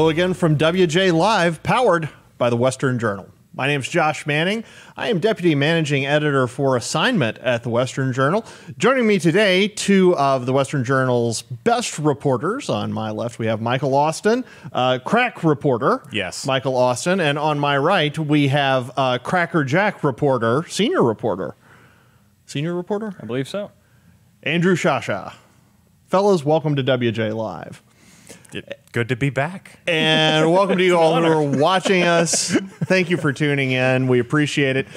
Hello again from WJ Live, powered by the Western Journal. My name's Josh Manning. I am Deputy Managing Editor for Assignment at the Western Journal. Joining me today, two of the Western Journal's best reporters. On my left, we have Michael Austin, crack reporter. Yes. Michael Austin. And on my right, we have Cracker Jack reporter, senior reporter. Senior reporter? I believe so. Andrew Shasha. Fellas, welcome to WJ Live. Good to be back. And welcome to you all who are watching us. Thank you for tuning in. We appreciate it.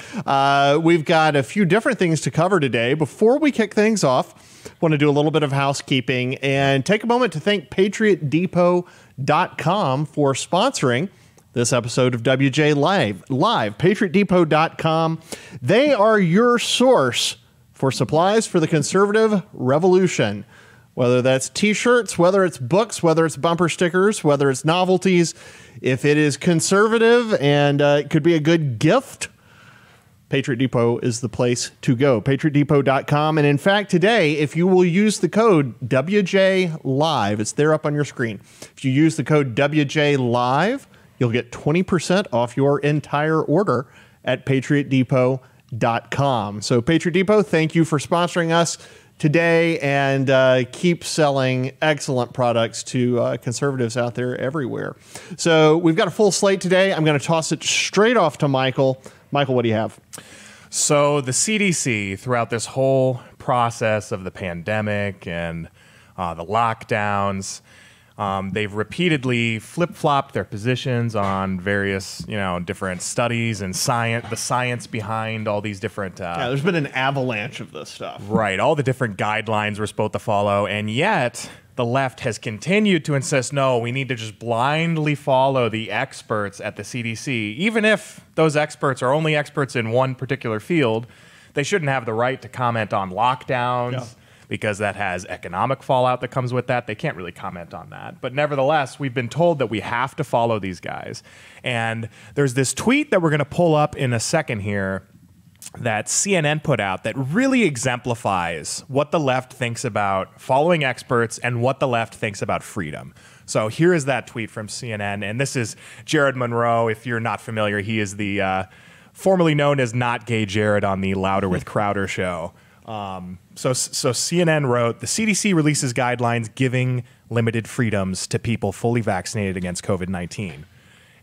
We've got a few different things to cover today. Before we kick things off, I want to do a little bit of housekeeping and take a moment to thank PatriotDepot.com for sponsoring this episode of WJ Live. PatriotDepot.com. They are your source for supplies for the conservative revolution. Whether that's T-shirts, whether it's books, whether it's bumper stickers, whether it's novelties, if it is conservative and it could be a good gift, Patriot Depot is the place to go. PatriotDepot.com. And in fact, today, if you will use the code WJLive, it's there up on your screen. If you use the code WJLive, you'll get 20% off your entire order at PatriotDepot.com. So Patriot Depot, thank you for sponsoring us today, and keep selling excellent products to conservatives out there everywhere. So we've got a full slate today. I'm going to toss it straight off to Michael. Michael, what do you have? So the CDC, throughout this whole process of the pandemic and the lockdowns, they've repeatedly flip-flopped their positions on various, different studies and the science behind all these different... yeah, there's been an avalanche of this stuff. Right, all the different guidelines we're supposed to follow, and yet the left has continued to insist, no, we need to just blindly follow the experts at the CDC. Even if those experts are only experts in one particular field, they shouldn't have the right to comment on lockdowns. Yeah. Because that has economic fallout that comes with that. They can't really comment on that. But nevertheless, we've been told that we have to follow these guys. And there's this tweet that we're going to pull up in a second here that CNN put out that really exemplifies what the left thinks about following experts and what the left thinks about freedom. So here is that tweet from CNN. And this is Jared Monroe. If you're not familiar, he is the formerly known as Not Gay Jared on the Louder with Crowder show. So CNN wrote, the CDC releases guidelines giving limited freedoms to people fully vaccinated against COVID-19.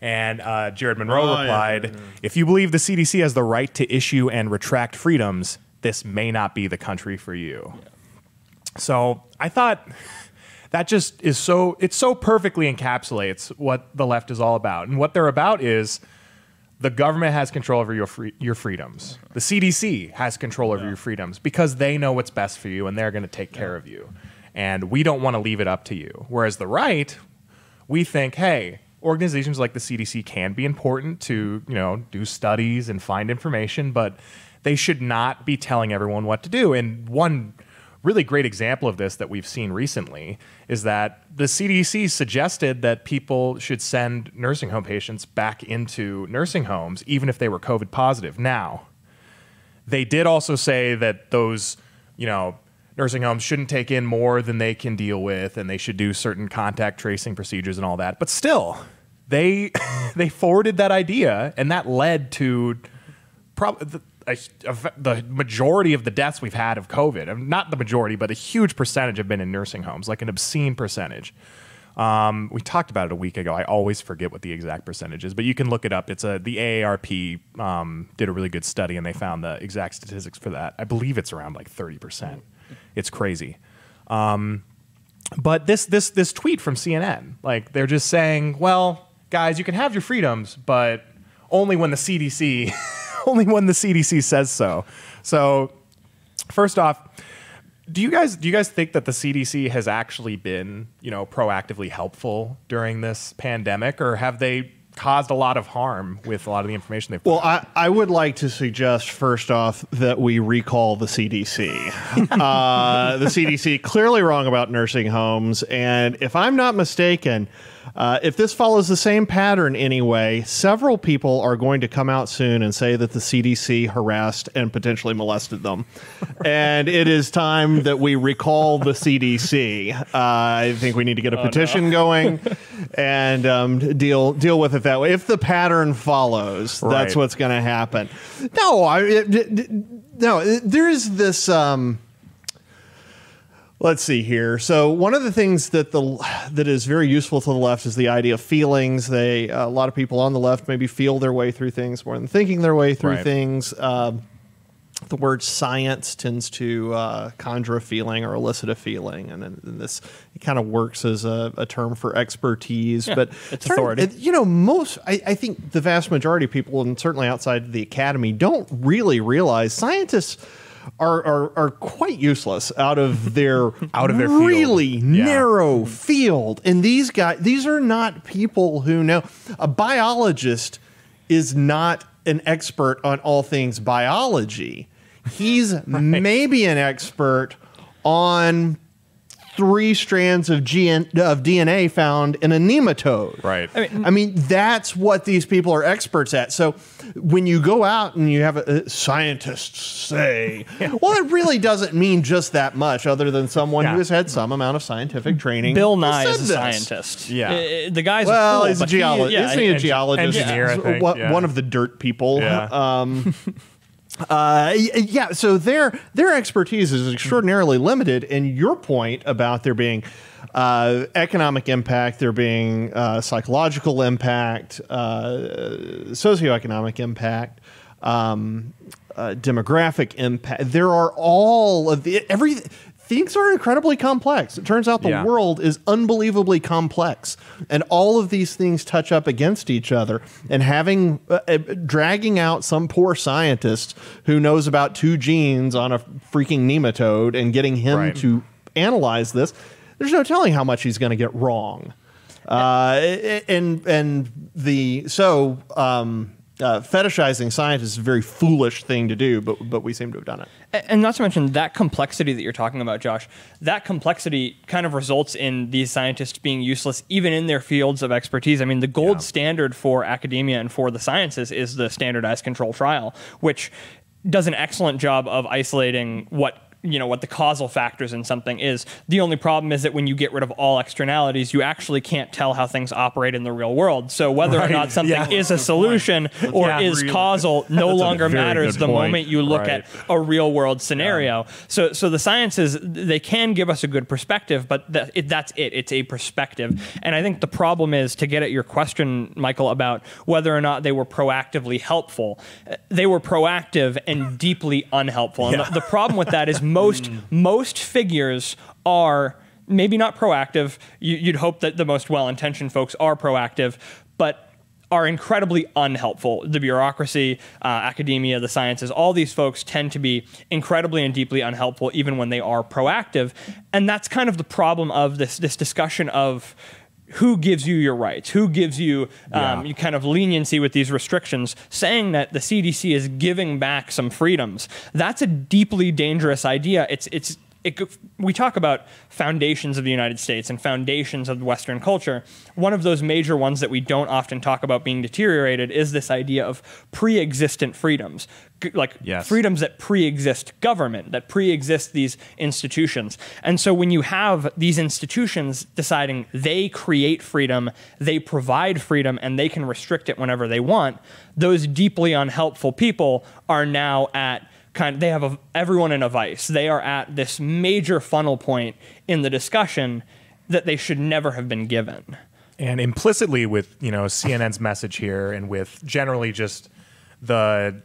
And Jared Monroe replied, if you believe the CDC has the right to issue and retract freedoms, this may not be the country for you. Yeah. So I thought that just is it so perfectly encapsulates what the left is all about. And what they're about is the government has control over your freedoms. The CDC has control over your freedoms because they know what's best for you and they're going to take care of you. And we don't want to leave it up to you. Whereas the right, we think, hey, organizations like the CDC can be important to, do studies and find information, but they should not be telling everyone what to do. And one really great example of this that we've seen recently is that the CDC suggested that people should send nursing home patients back into nursing homes, even if they were COVID positive. Now, they did also say that those, nursing homes shouldn't take in more than they can deal with, and they should do certain contact tracing procedures and all that. But still, they forwarded that idea, and that led to the majority of the deaths we've had of COVID, not the majority, but a huge percentage have been in nursing homes, like an obscene percentage. We talked about it a week ago. I always forget what the exact percentage is, but you can look it up. It's the AARP did a really good study, and they found the exact statistics for that. I believe it's around like 30%. It's crazy. But this tweet from CNN, like they're just saying, well, guys, you can have your freedoms, but only when the CDC only when the CDC says so. So first off, do you guys think that the CDC has actually been, proactively helpful during this pandemic, or have they caused a lot of harm with a lot of the information they've put out? Well, I would like to suggest, first off, that we recall the CDC. The CDC clearly wrong about nursing homes, and if I'm not mistaken, If this follows the same pattern anyway, several people are going to come out soon and say that the CDC harassed and potentially molested them. And it is time that we recall the CDC. I think we need to get a petition going and deal with it that way. If the pattern follows, that's what's going to happen. No, there is this... let's see here. So one of the things that is very useful to the left is the idea of feelings. A lot of people on the left maybe feel their way through things more than thinking their way through things. The word science tends to conjure a feeling or elicit a feeling, and this it kind of works as a term for expertise. Yeah, but it's authority. I think the vast majority of people, and certainly outside the academy, don't really realize scientists are quite useless out of their really narrow field. And these are not people who know. A biologist is not an expert on all things biology. He's maybe an expert on 3 strands of DNA found in a nematode. Right. I mean, that's what these people are experts at. So when you go out and you have scientists say, well, it really doesn't mean just that much other than someone who has had some amount of scientific training. Bill Nye is a scientist. Yeah. The guy's he's a geologist. Isn't he a geologist? Engineer, I think. One of the dirt people. Yeah. So their expertise is extraordinarily limited, and your point about there being economic impact, there being psychological impact, socioeconomic impact, demographic impact, there are all of the things are incredibly complex. It turns out the world is unbelievably complex, and all of these things touch up against each other. And dragging out some poor scientist who knows about 2 genes on a freaking nematode and getting him to analyze this, there's no telling how much he's going to get wrong. Fetishizing science is a very foolish thing to do, but we seem to have done it. And not to mention that complexity that you're talking about, Josh, that complexity kind of results in these scientists being useless even in their fields of expertise. I mean, the gold standard for academia and for the sciences is the standardized control trial, which does an excellent job of isolating what the causal factors in something is. The only problem is that when you get rid of all externalities, you actually can't tell how things operate in the real world. So whether or not something is a solution or is causal no longer matters the moment you look at a real world scenario. So the sciences, they can give us a good perspective, but that's it. It's a perspective. And I think the problem is, to get at your question, Michael, about whether or not they were proactively helpful, they were proactive and deeply unhelpful. And the problem with that is most figures are maybe not proactive. You'd hope that the most well-intentioned folks are proactive, but are incredibly unhelpful. The bureaucracy, academia, the sciences, all these folks tend to be incredibly and deeply unhelpful even when they are proactive. And that's kind of the problem of this discussion of who gives you your rights, who gives you you kind of leniency with these restrictions, saying that the CDC is giving back some freedoms. That's a deeply dangerous idea. We talk about foundations of the United States and foundations of Western culture. One of those major ones that we don't often talk about being deteriorated is this idea of pre-existent freedoms, freedoms that pre-exist government, that pre-exist these institutions. And so when you have these institutions deciding they create freedom, they provide freedom, and they can restrict it whenever they want, those deeply unhelpful people are now at they have everyone in a vice. They are at this major funnel point in the discussion that they should never have been given. And implicitly with CNN's message here, and with generally just the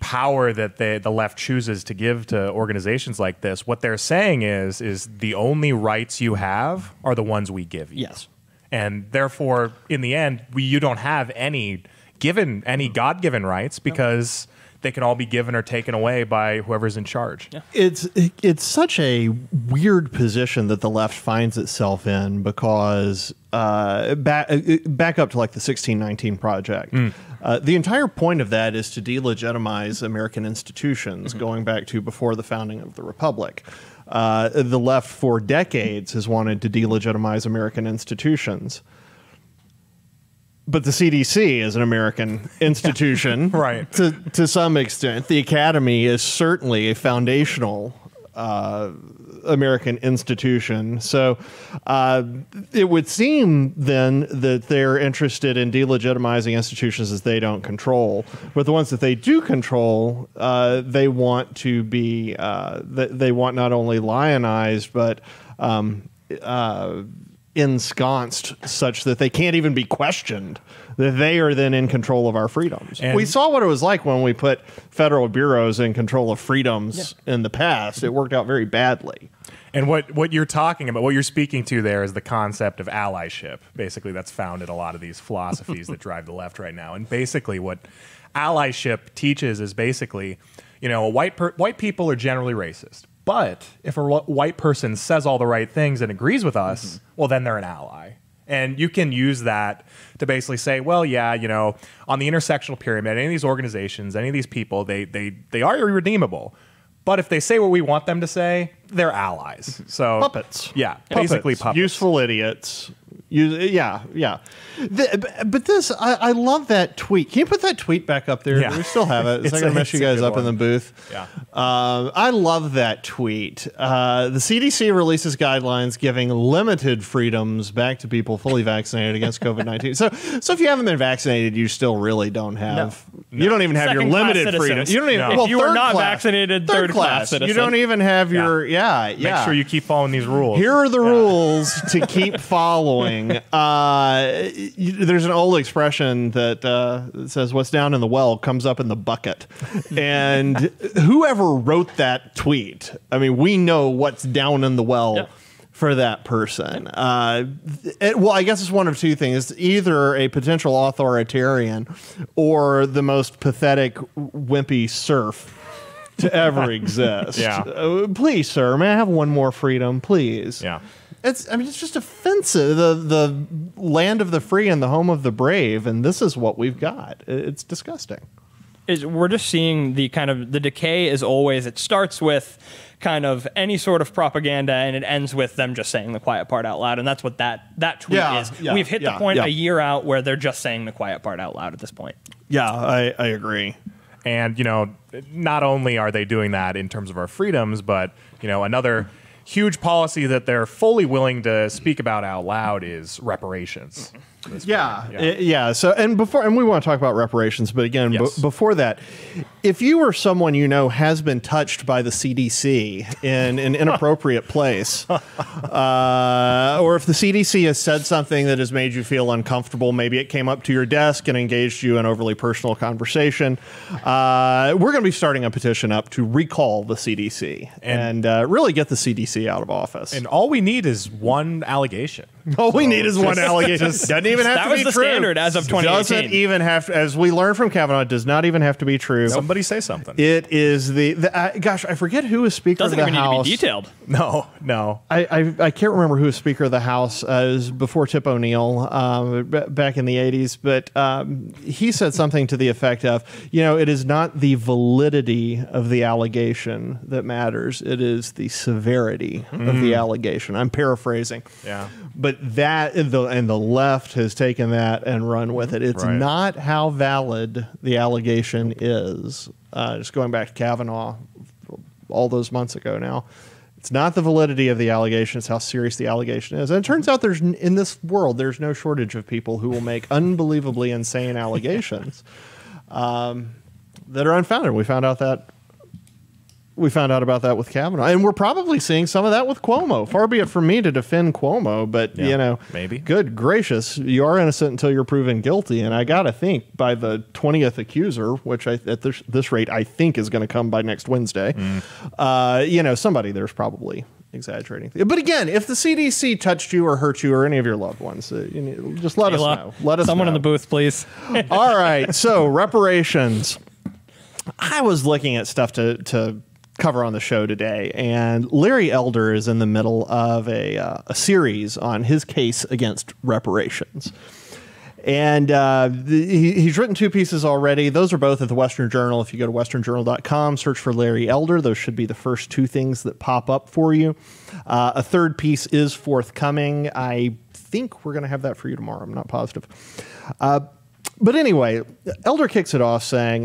power that the left chooses to give to organizations like this, what they're saying is the only rights you have are the ones we give you. Yes. And therefore, in the end, you don't have any God-given rights, because they can all be given or taken away by whoever's in charge. Yeah. It's such a weird position that the left finds itself in, because back up to like the 1619 Project. The entire point of that is to delegitimize American institutions, going back to before the founding of the Republic. The left for decades has wanted to delegitimize American institutions. But the CDC is an American institution, Right. To some extent. The Academy is certainly a foundational American institution. So it would seem then that they're interested in delegitimizing institutions that they don't control. But the ones that they do control, they want to be, they want not only lionized, but ensconced such that they can't even be questioned, that they are then in control of our freedoms. And we saw what it was like when we put federal bureaus in control of freedoms in the past. It worked out very badly. And what you're talking about, what you're speaking to there is the concept of allyship. Basically, that's found in a lot of these philosophies that drive the left right now. And basically what allyship teaches is basically, you know, white people are generally racist. But if a white person says all the right things and agrees with us, well, then they're an ally. And you can use that to basically say, well, yeah, you know, on the intersectional pyramid, any of these organizations, any of these people, they are irredeemable. But if they say what we want them to say, they're allies. So puppets. Yeah, basically puppets. Useful idiots. But this, I love that tweet. Can you put that tweet back up there? Yeah. We still have it. It's not going to mess you guys up in the booth. Yeah. I love that tweet. The CDC releases guidelines giving limited freedoms back to people fully vaccinated against COVID-19. So if you haven't been vaccinated, you still really don't have. No. You don't even have your limited freedom. You don't even. No. Well, if you are not vaccinated, third class citizen. You don't even have your. Yeah. Make sure you keep following these rules. Here are the rules to keep following. There's an old expression that says what's down in the well comes up in the bucket. And whoever wrote that tweet, I mean, we know what's down in the well for that person. Well, I guess it's one of two things. It's either a potential authoritarian or the most pathetic, wimpy serf to ever exist. Please, sir, may I have one more freedom, please? Yeah. It's just offensive. The land of the free and the home of the brave, and this is what we've got. It's disgusting. We're just seeing the kind of the decay as always. It starts with kind of any sort of propaganda, and it ends with them just saying the quiet part out loud, and that's what that tweet is. We've hit the point a year out where they're just saying the quiet part out loud at this point. Yeah, I agree. And, you know, not only are they doing that in terms of our freedoms, but, you know, another huge policy that they're fully willing to speak about out loud is reparations. So, and we want to talk about reparations, but again, before that, if you or someone you know has been touched by the CDC in an inappropriate place, or if the CDC has said something that has made you feel uncomfortable, maybe it came up to your desk and engaged you in overly personal conversation, we're going to be starting a petition up to recall the CDC and really get the CDC out of office. And all we need is one allegation. All we need is one allegation. Doesn't even have to be true. That was the standard as of 2018. Doesn't even have to, as we learned from Kavanaugh, it does not even have to be true. Somebody say something. It is gosh, I forget who was Speaker of the House. Doesn't even need to be detailed. No. I can't remember who was Speaker of the House. It was before Tip O'Neill, back in the 80s. But he said something to the effect of, you know, it is not the validity of the allegation that matters. It is the severity of the allegation. I'm paraphrasing. Yeah. But that, and the left has taken that and run with it. It's not how valid the allegation is. Just going back to Kavanaugh all those months ago now. It's not the validity of the allegation, it's how serious the allegation is. And it turns out in this world, there's no shortage of people who will make unbelievably insane allegations that are unfounded. We found out about that with Kavanaugh, and we're probably seeing some of that with Cuomo. Far be it from me to defend Cuomo, but you know, maybe. Good gracious, you are innocent until you're proven guilty, and I gotta think by the 20th accuser, which at this rate I think is going to come by next Wednesday. You know, somebody there's probably exaggerating. But again, if the CDC touched you or hurt you or any of your loved ones, just let us know. Let us Someone know. in the booth, please. All right, so reparations. I was looking at stuff to cover on the show today, and Larry Elder is in the middle of a series on his case against reparations. And he's written 2 pieces already. Those are both at the Western Journal. If you go to westernjournal.com, search for Larry Elder. Those should be the first 2 things that pop up for you. A 3rd piece is forthcoming. I think we're going to have that for you tomorrow. I'm not positive. But anyway, Elder kicks it off saying,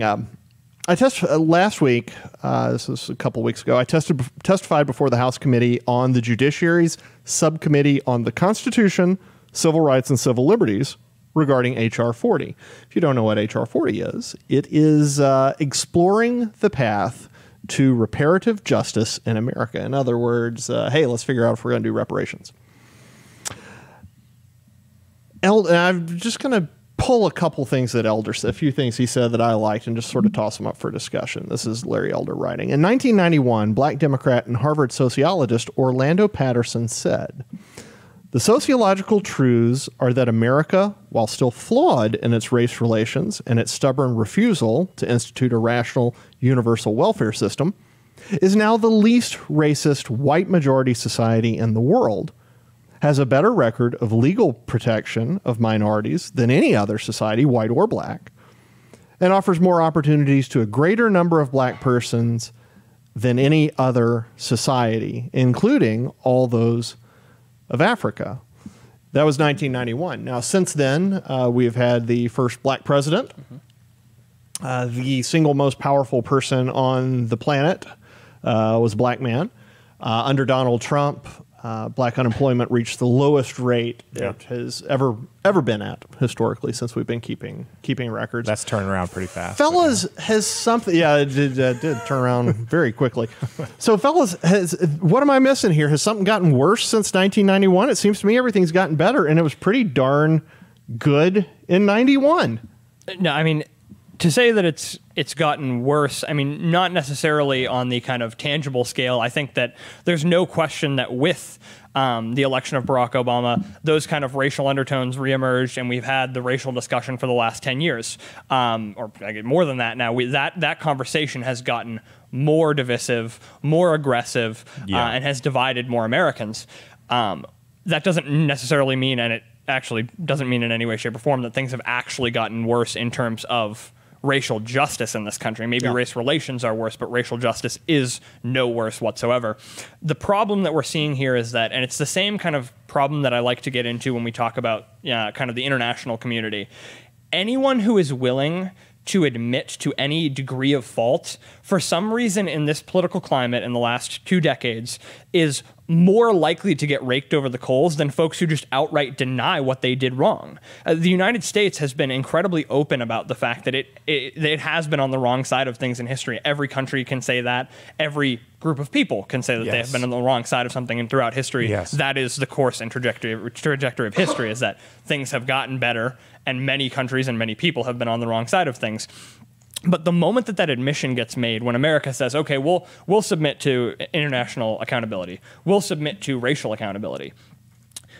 last week, this was a couple weeks ago, I testified before the House Committee on the Judiciary's Subcommittee on the Constitution, Civil Rights, and Civil Liberties regarding H.R. 40. If you don't know what H.R. 40 is, it is exploring the path to reparative justice in America. In other words, hey, let's figure out if we're going to do reparations. I'm just going to pull a couple things that Elder said, a few things he said that I liked, and just sort of toss them up for discussion. This is Larry Elder writing. In 1991, Black Democrat and Harvard sociologist Orlando Patterson said, "The sociological truths are that America, while still flawed in its race relations and its stubborn refusal to institute a rational universal welfare system, is now the least racist white majority society in the world, has a better record of legal protection of minorities than any other society, white or black, and offers more opportunities to a greater number of black persons than any other society, including all those of Africa." That was 1991. Now, since then, we've had the first black president, the single most powerful person on the planet was a black man. Under Donald Trump, black unemployment reached the lowest rate it has ever been at historically since we've been keeping records. That's turning around pretty fast. Fellas has something. Yeah, it did turn around very quickly. So, fellas, what am I missing here? Has something gotten worse since 1991? It seems to me everything's gotten better, and it was pretty darn good in 91. No, I mean, to say that it's gotten worse, I mean, not necessarily on the kind of tangible scale. I think that there's no question that with the election of Barack Obama, those kind of racial undertones reemerged, and we've had the racial discussion for the last 10 years, or I get more than that now. That conversation has gotten more divisive, more aggressive, and has divided more Americans. That doesn't necessarily mean, and it actually doesn't mean in any way, shape, or form, that things have actually gotten worse in terms of racial justice in this country. Maybe race relations are worse, but racial justice is no worse whatsoever. The problem that we're seeing here is that, and it's the same kind of problem that I like to get into when we talk about kind of the international community. Anyone who is willing to admit to any degree of fault, for some reason in this political climate in the last 2 decades, is more likely to get raked over the coals than folks who just outright deny what they did wrong. The United States has been incredibly open about the fact that it has been on the wrong side of things in history. Every country can say that. Every group of people can say that they have been on the wrong side of something, and throughout history, that is the course and trajectory of history, is that things have gotten better, and many countries and many people have been on the wrong side of things. But the moment that admission gets made, when America says, okay, we'll submit to international accountability, we'll submit to racial accountability,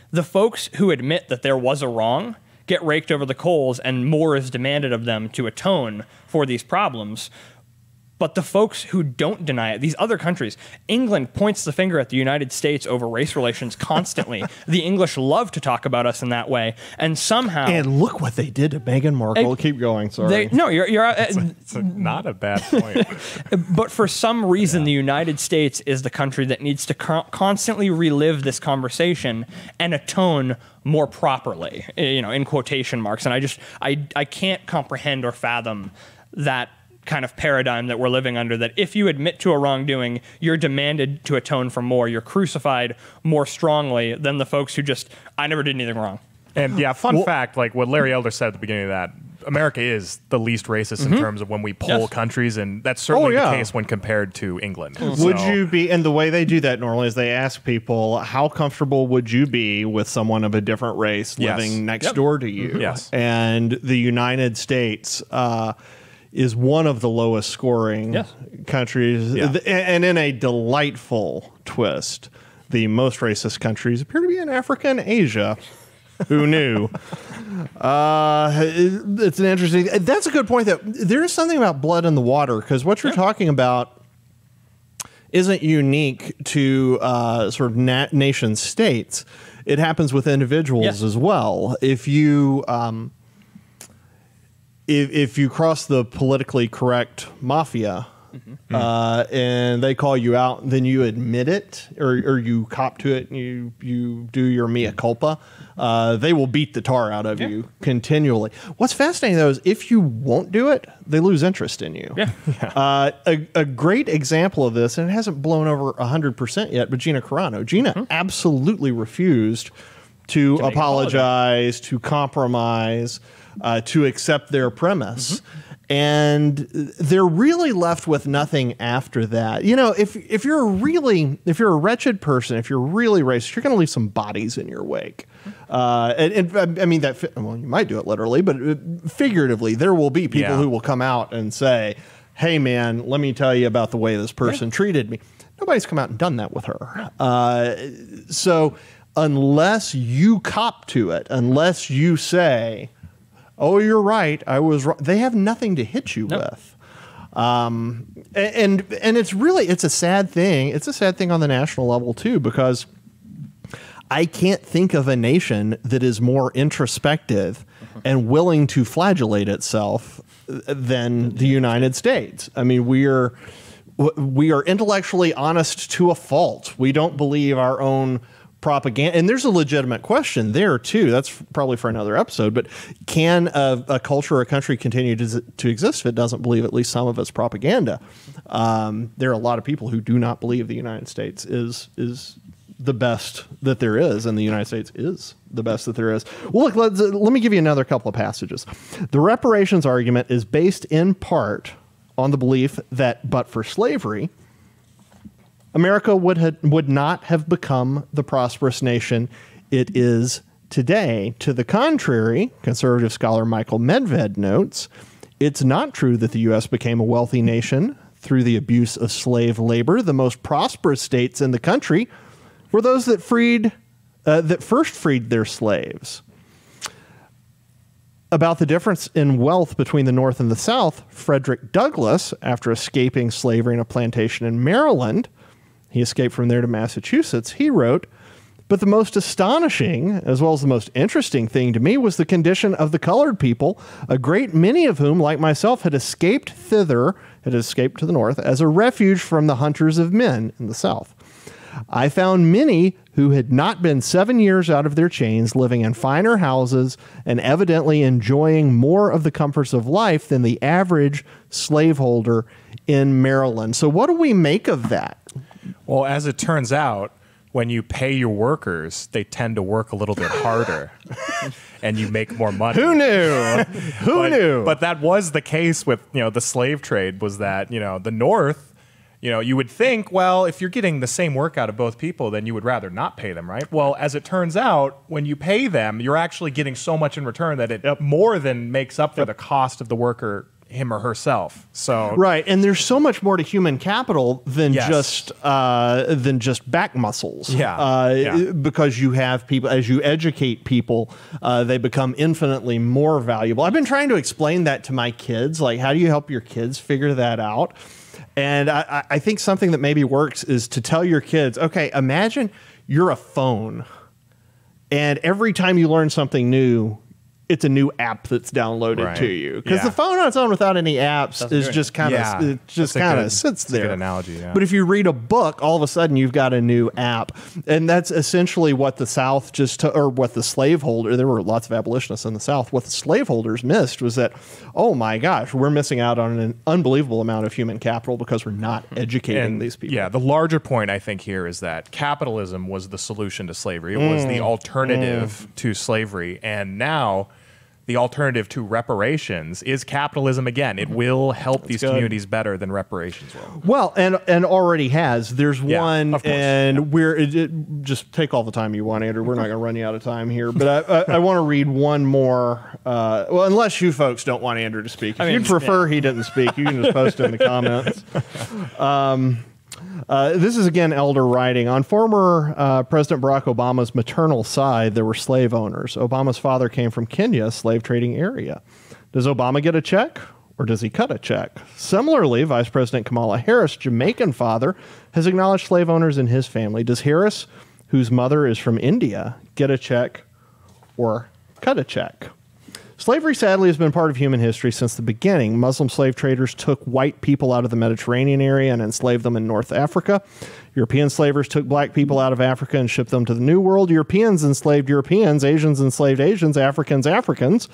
the folks who admit that there was a wrong get raked over the coals, and more is demanded of them to atone for these problems. But the folks who don't deny it, these other countries, England points the finger at the United States over race relations constantly. The English love to talk about us in that way, and somehow... And look what they did to Meghan Markle. Keep going, sorry. It's not a bad point. But for some reason, the United States is the country that needs to constantly relive this conversation and atone more properly, in quotation marks. And I can't comprehend or fathom that kind of paradigm that we're living under, that if you admit to a wrongdoing, you're demanded to atone for more. You're crucified more strongly than the folks who just, I never did anything wrong. And fun fact, like what Larry Elder said at the beginning of that, America is the least racist in terms of when we poll countries, and that's certainly the case when compared to England. Would you be, and the way they do that normally is they ask people, how comfortable would you be with someone of a different race living next door to you? And the United States is one of the lowest scoring countries. And in a delightful twist, the most racist countries appear to be in Africa and Asia. Who knew? It's an interesting... That's a good point, that there is something about blood in the water, because what you're talking about isn't unique to sort of nation states. It happens with individuals as well. If you... if you cross the politically correct mafia, and they call you out, then you admit it, or you cop to it, and you do your mea culpa. They will beat the tar out of you continually. What's fascinating, though, is if you won't do it, they lose interest in you. A great example of this, and it hasn't blown over 100% yet, but Gina Carano. Gina absolutely refused to apologize, to compromise, to accept their premise. And they're really left with nothing after that. You know, if you're a wretched person, if you're really racist, you're going to leave some bodies in your wake. And I mean, well, you might do it literally, but figuratively, there will be people who will come out and say, hey, man, let me tell you about the way this person treated me. Nobody's come out and done that with her. So unless you cop to it, unless you say, oh, you're right, I was wrong, they have nothing to hit you with. And it's a sad thing. It's a sad thing on the national level, too, because I can't think of a nation that is more introspective and willing to flagellate itself than the United States. I mean, we are intellectually honest to a fault. We don't believe our own propaganda, and there's a legitimate question there too. That's probably for another episode. But can a culture or a country continue to exist if it doesn't believe at least some of its propaganda? There are a lot of people who do not believe the United States is the best that there is, and the United States is the best that there is. Well, look, let me give you another couple of passages. The reparations argument is based in part on the belief that, but for slavery, America would not have become the prosperous nation it is today. To the contrary, conservative scholar Michael Medved notes, it's not true that the U.S. became a wealthy nation through the abuse of slave labor. The most prosperous states in the country were those that first freed their slaves. About the difference in wealth between the North and the South, Frederick Douglass, after escaping slavery in a plantation in Maryland, he escaped from there to Massachusetts. He wrote, but the most astonishing, as well as the most interesting thing to me, was the condition of the colored people, a great many of whom, like myself, had escaped thither, had escaped to the North, as a refuge from the hunters of men in the South. I found many who had not been 7 years out of their chains, living in finer houses and evidently enjoying more of the comforts of life than the average slaveholder in Maryland. So what do we make of that? Well, as it turns out, when you pay your workers, they tend to work a little bit harder and you make more money. Who knew? Who knew? But that was the case with, the slave trade, was that, the North, you would think, well, if you're getting the same work out of both people, then you would rather not pay them, right? Well, as it turns out, when you pay them, you're actually getting so much in return that it more than makes up for the cost of the worker, him or herself. So right, and there's so much more to human capital than just back muscles. Because you have people, as you educate people, they become infinitely more valuable. I've been trying to explain that to my kids. Like, how do you help your kids figure that out? And I think something that maybe works is to tell your kids, okay, imagine you're a phone, and every time you learn something new, it's a new app that's downloaded to you. Because the phone on its own without any apps is just kind of it just kind of sits there. That's a good analogy. Yeah. But if you read a book, all of a sudden you've got a new app, and that's essentially what the South or what the slaveholder. There were lots of abolitionists in the South. What the slaveholders missed was that, oh my gosh, we're missing out on an unbelievable amount of human capital because we're not educating these people. Yeah, the larger point I think here is that capitalism was the solution to slavery. It was the alternative to slavery, and now the alternative to reparations is capitalism again. It will help these communities better than reparations will. Well, and already has. There's one, of course. And just take all the time you want, Andrew. We're not going to run you out of time here. But I want to read one more. Well, unless you folks don't want Andrew to speak. If you'd prefer he didn't speak, you can just post it in the comments. This is, again, Elder writing. On former President Barack Obama's maternal side, there were slave owners. Obama's father came from Kenya, a slave trading area. Does Obama get a check, or does he cut a check? Similarly, Vice President Kamala Harris' Jamaican father has acknowledged slave owners in his family. Does Harris, whose mother is from India, get a check or cut a check? Slavery, sadly, has been part of human history since the beginning. Muslim slave traders took white people out of the Mediterranean area and enslaved them in North Africa. European slavers took black people out of Africa and shipped them to the New World. Europeans enslaved Europeans. Asians enslaved Asians. Africans, Africans.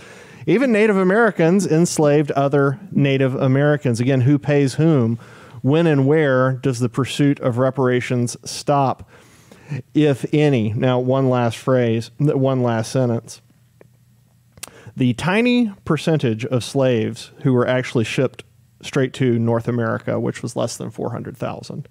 Even Native Americans enslaved other Native Americans. Again, who pays whom? When and where does the pursuit of reparations stop, if any? Now, one last sentence. The tiny percentage of slaves who were actually shipped straight to North America, which was less than 400,000,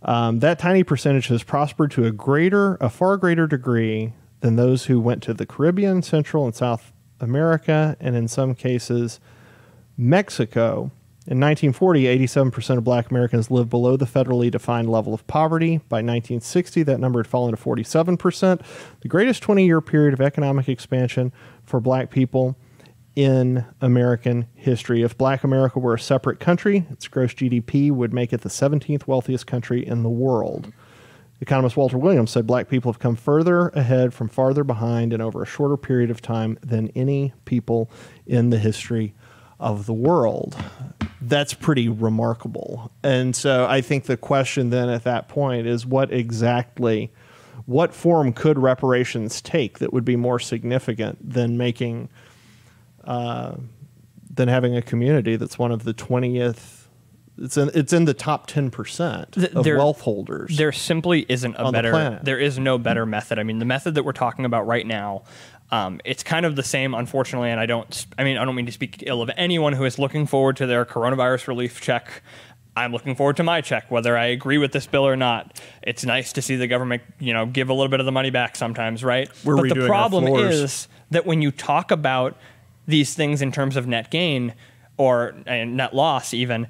that tiny percentage has prospered to a far greater degree than those who went to the Caribbean, Central and South America, and in some cases, Mexico. In 1940, 87% of black Americans lived below the federally defined level of poverty. By 1960, that number had fallen to 47%, the greatest 20-year period of economic expansion for black people in American history. If black America were a separate country, its gross GDP would make it the 17th wealthiest country in the world. Economist Walter Williams said black people have come further ahead from farther behind and over a shorter period of time than any people in the history of the world. That's pretty remarkable. And so I think the question then at that point is what form could reparations take that would be more significant than making, than having a community that's one of the 20th, it's in the top 10% of wealth holders. There simply isn't a better, there is no better method. I mean, the method that we're talking about right now, it's kind of the same, unfortunately, and I don't mean to speak ill of anyone who is looking forward to their coronavirus relief check. I'm looking forward to my check, whether I agree with this bill or not. It's nice to see the government, give a little bit of the money back sometimes, right? But the problem is that when you talk about these things in terms of net gain or net loss even,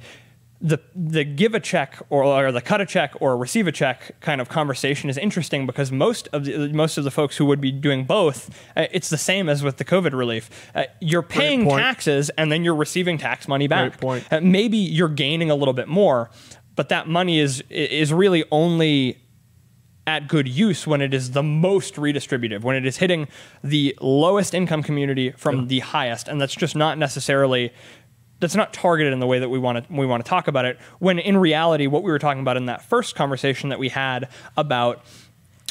the give a check or the cut a check or receive a check kind of conversation is interesting because most of the folks who would be doing both, it's the same as with the COVID relief. You're paying taxes and then you're receiving tax money back. Maybe you're gaining a little bit more, but that money is really only at good use when it is the most redistributive, when it is hitting the lowest income community from the highest, and that's just not necessarily. That's not targeted in the way that we want to talk about it, when in reality, what we were talking about in that first conversation that we had about,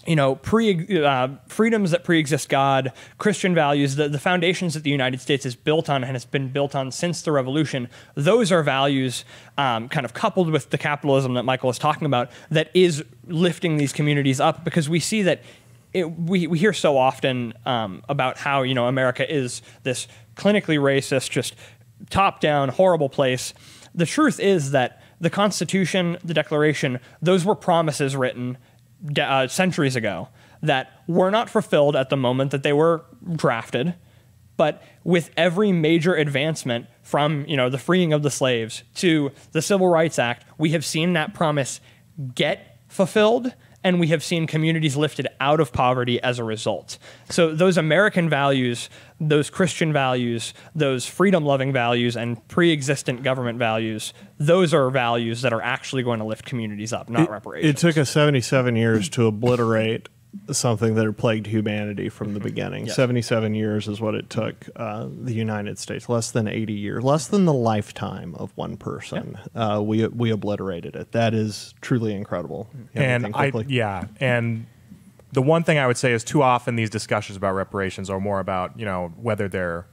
freedoms that pre-exist God, Christian values, the foundations that the United States is built on and has been built on since the Revolution, those are values kind of coupled with the capitalism that Michael is talking about that is lifting these communities up, because we see that we hear so often about how, America is this clinically racist, just top-down, horrible place. The truth is that the Constitution, the Declaration, those were promises written centuries ago that were not fulfilled at the moment that they were drafted. But with every major advancement from, the freeing of the slaves to the Civil Rights Act, we have seen that promise get fulfilled, and we have seen communities lifted out of poverty as a result. So those American values, those Christian values, those freedom-loving values, and pre-existent government values, those are values that are actually going to lift communities up, not reparations. It took us 77 years to obliterate something that had plagued humanity from the beginning. Yes. 77 years is what it took the United States, less than 80 years, less than the lifetime of one person. Yep. We obliterated it. That is truly incredible. And the one thing I would say is too often these discussions about reparations are more about, whether they're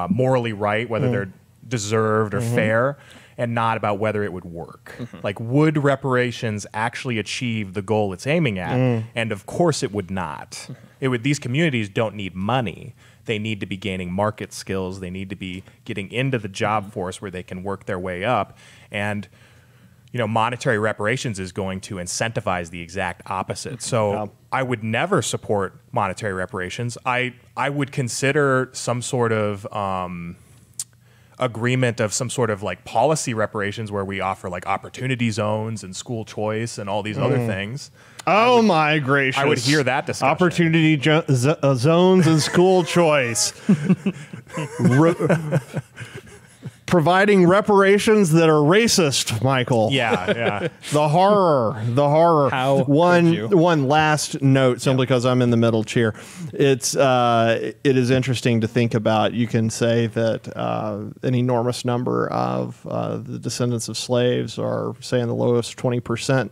morally right, whether they're deserved or fair, and not about whether it would work. Like, would reparations actually achieve the goal it's aiming at? And of course it would not. These communities don't need money. They need to be gaining market skills. They need to be getting into the job force where they can work their way up. And monetary reparations is going to incentivize the exact opposite. So I would never support monetary reparations. I would consider some sort of agreement of some sort of like policy reparations where we offer like opportunity zones and school choice and all these other things. Oh my gracious. I would hear that discussion. Opportunity zones and school choice. providing reparations that are racist, Michael. Yeah. The horror. How one last note, simply because I'm in the middle chair. It is interesting to think about. You can say that an enormous number of the descendants of slaves are, say, in the lowest 20th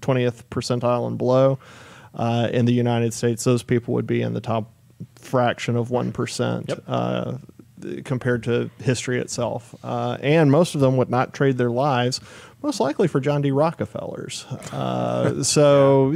percentile and below. In the United States, those people would be in the top fraction of 1%. Compared to history itself. And most of them would not trade their lives, most likely for John D. Rockefellers. So,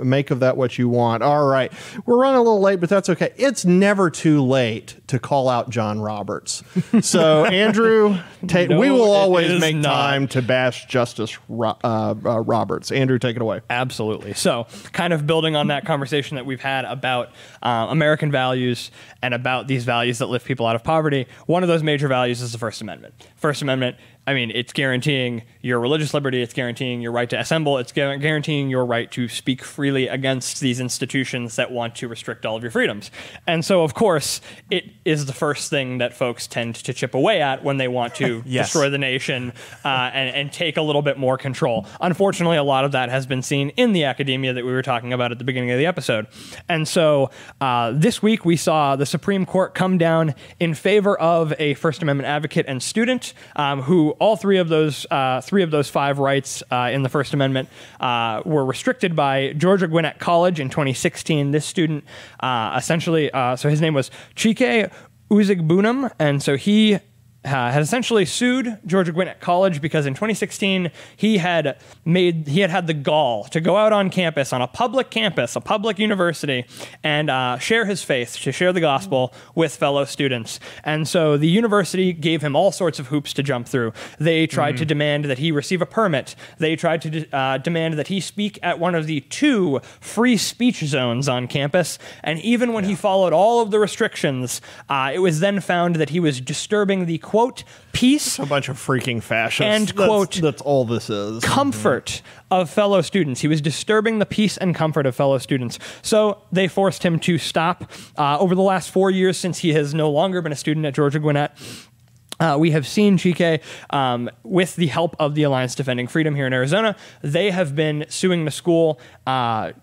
make of that what you want. All right. We're running a little late, but that's okay. It's never too late to call out John Roberts. So, Andrew, we will always make time to bash Justice Roberts. Andrew, take it away. Absolutely. So, kind of building on that conversation that we've had about American values and about these values that lift people out of poverty, one of those major values is the First Amendment. First Amendment, I mean, it's guaranteeing your religious liberty, it's guaranteeing your right to assemble, it's guaranteeing your right to speak freely against these institutions that want to restrict all of your freedoms. And so, of course, it is the first thing that folks tend to chip away at when they want to destroy the nation and take a little bit more control. Unfortunately, a lot of that has been seen in the academia that we were talking about at the beginning of the episode. And so this week we saw the Supreme Court come down in favor of a First Amendment advocate and student who all three of those five rights in the First Amendment were restricted by Georgia Gwinnett College in 2016. This student essentially, so his name was Chike Uzigbunam, and so he had essentially sued Georgia Gwinnett College because in 2016 he had had the gall to go out on campus, on a public campus, a public university, and share his faith, to share the gospel with fellow students. And so the university gave him all sorts of hoops to jump through. They tried to demand that he receive a permit. They tried to demand that he speak at one of the 2 free speech zones on campus. And even when he followed all of the restrictions, it was then found that he was disturbing the, quote, peace, a bunch of freaking fascists, and quote, that's all this is, comfort of fellow students. He was disturbing the peace and comfort of fellow students. So they forced him to stop. Over the last 4 years, since he has no longer been a student at Georgia Gwinnett, we have seen Chike, with the help of the Alliance Defending Freedom here in Arizona, they have been suing the school.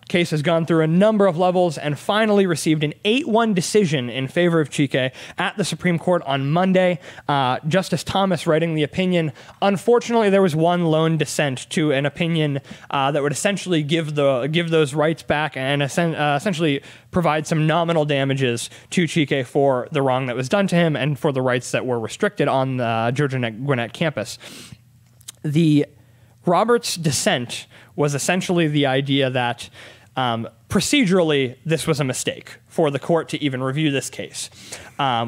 Case has gone through a number of levels and finally received an 8-1 decision in favor of Chike at the Supreme Court on Monday. Justice Thomas writing the opinion. Unfortunately, there was one lone dissent to an opinion that would essentially give those rights back and essentially provide some nominal damages to Chike for the wrong that was done to him and for the rights that were restricted on the Georgia Gwinnett campus. The Roberts dissent was essentially the idea that procedurally this was a mistake for the court to even review this case.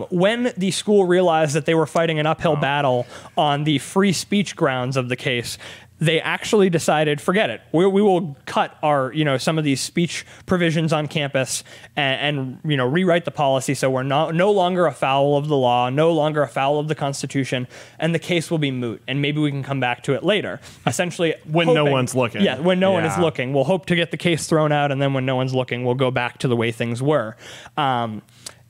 When the school realized that they were fighting an uphill battle on the free speech grounds of the case, they actually decided, forget it. We will cut our, some of these speech provisions on campus and rewrite the policy so we're no longer afoul of the law, no longer afoul of the Constitution, and the case will be moot. And maybe we can come back to it later. Essentially, when no one's looking. Yeah, when no one is looking. We'll hope to get the case thrown out, and then when no one's looking, we'll go back to the way things were.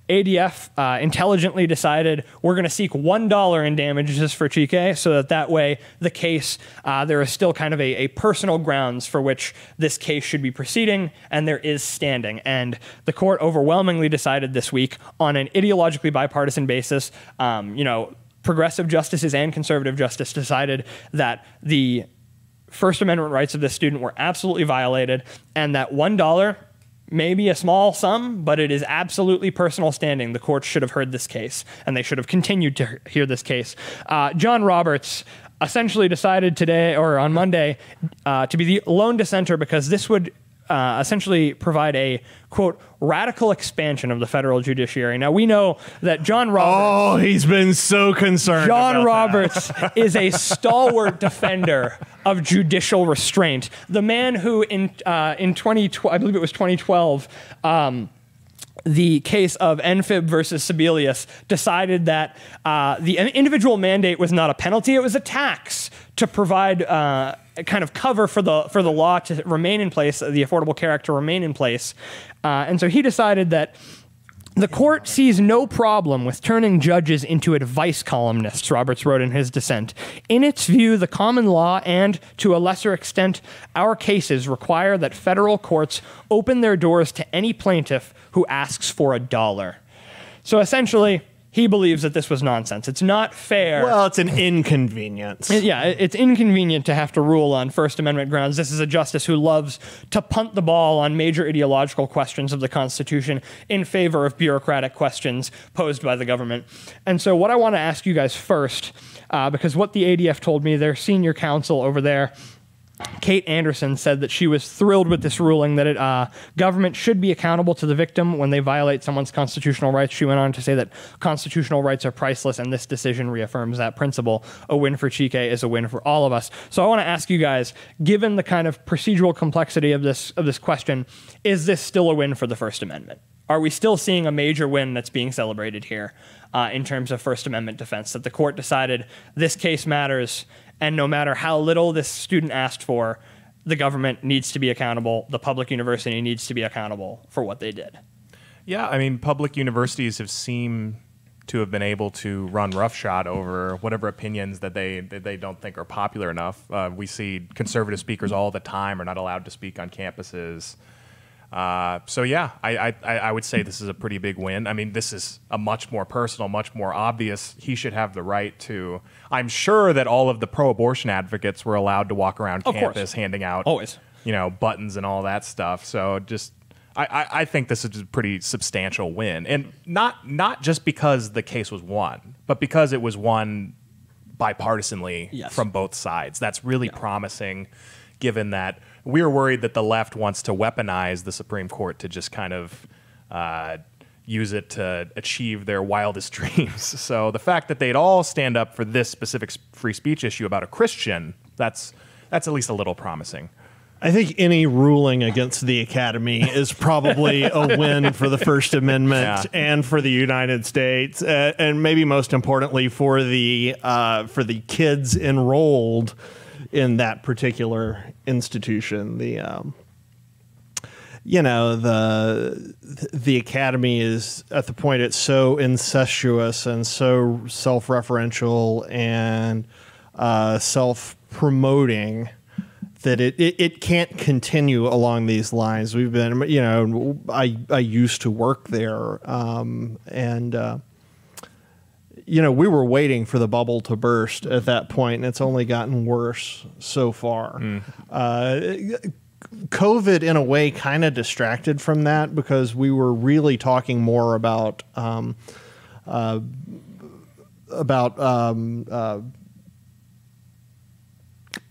ADF intelligently decided we're going to seek $1 in damages for Chike so that way the case, there is still kind of a personal grounds for which this case should be proceeding, and there is standing. And the court overwhelmingly decided this week on an ideologically bipartisan basis, progressive justices and conservative justice decided that the First Amendment rights of this student were absolutely violated, and that $1 may be a small sum, but it is absolutely personal standing. The court should have heard this case, and they should have continued to hear this case. John Roberts essentially decided today, or on Monday, to be the lone dissenter because this would essentially provide a, quote, radical expansion of the federal judiciary. Now, we know that John Roberts... Oh, he's been so concerned John Roberts is a stalwart defender of judicial restraint. The man who in 2012, I believe it was 2012, the case of Enfib versus Sebelius decided that the individual mandate was not a penalty, it was a tax to provide kind of cover for the law to remain in place, the Affordable Care Act to remain in place. And so he decided that The court sees no problem with turning judges into advice columnists, Roberts wrote in his dissent. In its view, the common law and, to a lesser extent, our cases require that federal courts open their doors to any plaintiff who asks for $1. So essentially, he believes that this was nonsense. It's not fair. Well, it's an inconvenience. It's inconvenient to have to rule on First Amendment grounds. This is a justice who loves to punt the ball on major ideological questions of the Constitution in favor of bureaucratic questions posed by the government. And so what I want to ask you guys first, because what the ADF told me, their senior counsel over there, Kate Anderson, said that she was thrilled with this ruling, that government should be accountable to the victim when they violate someone's constitutional rights. She went on to say that constitutional rights are priceless, and this decision reaffirms that principle. A win for Chike is a win for all of us. So I want to ask you guys, given the kind of procedural complexity of this question, is this still a win for the First Amendment? Are we still seeing a major win that's being celebrated here in terms of First Amendment defense, that the court decided this case matters, and no matter how little this student asked for, the government needs to be accountable, the public university needs to be accountable for what they did? Yeah, I mean, public universities have seemed to have been able to run roughshod over whatever opinions that they don't think are popular enough. We see conservative speakers all the time are not allowed to speak on campuses. So yeah, I would say this is a pretty big win. I mean, this is a much more personal, much more obvious. He should have the right to. I'm sure that all of the pro-abortion advocates were allowed to walk around campus handing out, always, buttons and all that stuff. So just, I think this is a pretty substantial win, and not just because the case was won, but because it was won bipartisanly from both sides. That's really promising, given that we're worried that the left wants to weaponize the Supreme Court to just kind of use it to achieve their wildest dreams. So the fact that they'd all stand up for this specific free speech issue about a Christian, that's at least a little promising. I think any ruling against the Academy is probably a win for the First Amendment and for the United States, and maybe most importantly for the kids enrolled in that particular institution. The Academy is at the point it's so incestuous and so self-referential and self-promoting that it can't continue along these lines. We've been, I used to work there, we were waiting for the bubble to burst at that point, and it's only gotten worse so far. COVID, in a way, kind of distracted from that, because we were really talking more about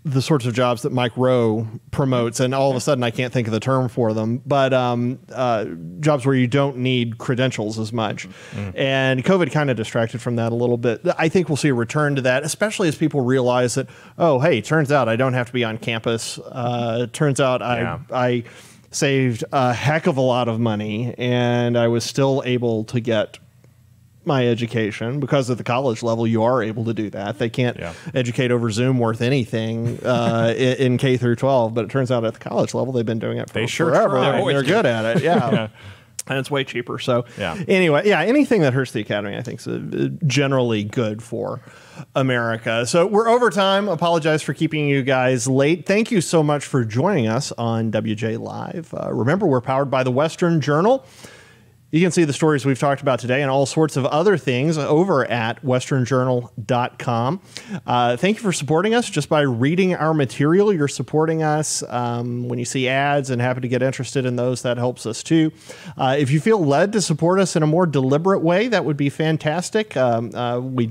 the sorts of jobs that Mike Rowe promotes, and all of a sudden I can't think of the term for them, but jobs where you don't need credentials as much. And COVID kind of distracted from that a little bit. I think we'll see a return to that, especially as people realize that, oh, hey, turns out I don't have to be on campus. Turns out I saved a heck of a lot of money, and I was still able to get my education, because at the college level you are able to do that. They can't educate over Zoom worth anything in K through 12, but it turns out at the college level they've been doing it for forever. They're good at it. And it's way cheaper. So anyway, anything that hurts the Academy I think is generally good for America. So we're over time. Apologize for keeping you guys late. Thank you so much for joining us on WJ Live. Remember, we're powered by the Western Journal. You can see the stories we've talked about today and all sorts of other things over at westernjournal.com. Thank you for supporting us. Just by reading our material, you're supporting us. When you see ads and happen to get interested in those, that helps us too. If you feel led to support us in a more deliberate way, that would be fantastic. We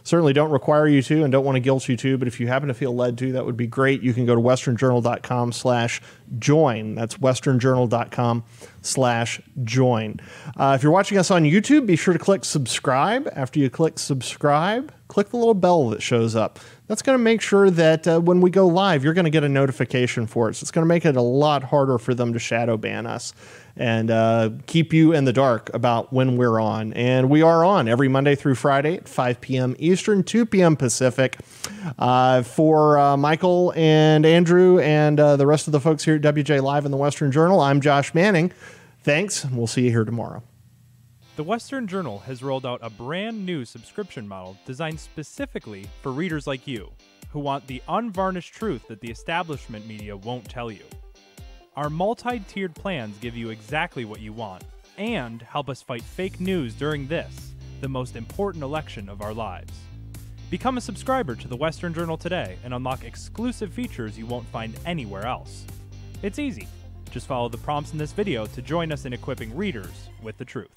certainly don't require you to and don't want to guilt you to, but if you happen to feel led to, that would be great. You can go to westernjournal.com/join. That's westernjournal.com/join. If you're watching us on YouTube, be sure to click subscribe. After you click subscribe, click the little bell that shows up. That's going to make sure that when we go live, you're going to get a notification for it. So it's going to make it a lot harder for them to shadow ban us and keep you in the dark about when we're on. And we are on every Monday through Friday at 5 p.m. Eastern, 2 p.m. Pacific. For Michael and Andrew and the rest of the folks here at WJ Live in the Western Journal, I'm Josh Manning. Thanks, and we'll see you here tomorrow. The Western Journal has rolled out a brand new subscription model designed specifically for readers like you, who want the unvarnished truth that the establishment media won't tell you. Our multi-tiered plans give you exactly what you want, and help us fight fake news during this, the most important election of our lives. Become a subscriber to the Western Journal today and unlock exclusive features you won't find anywhere else. It's easy. Just follow the prompts in this video to join us in equipping readers with the truth.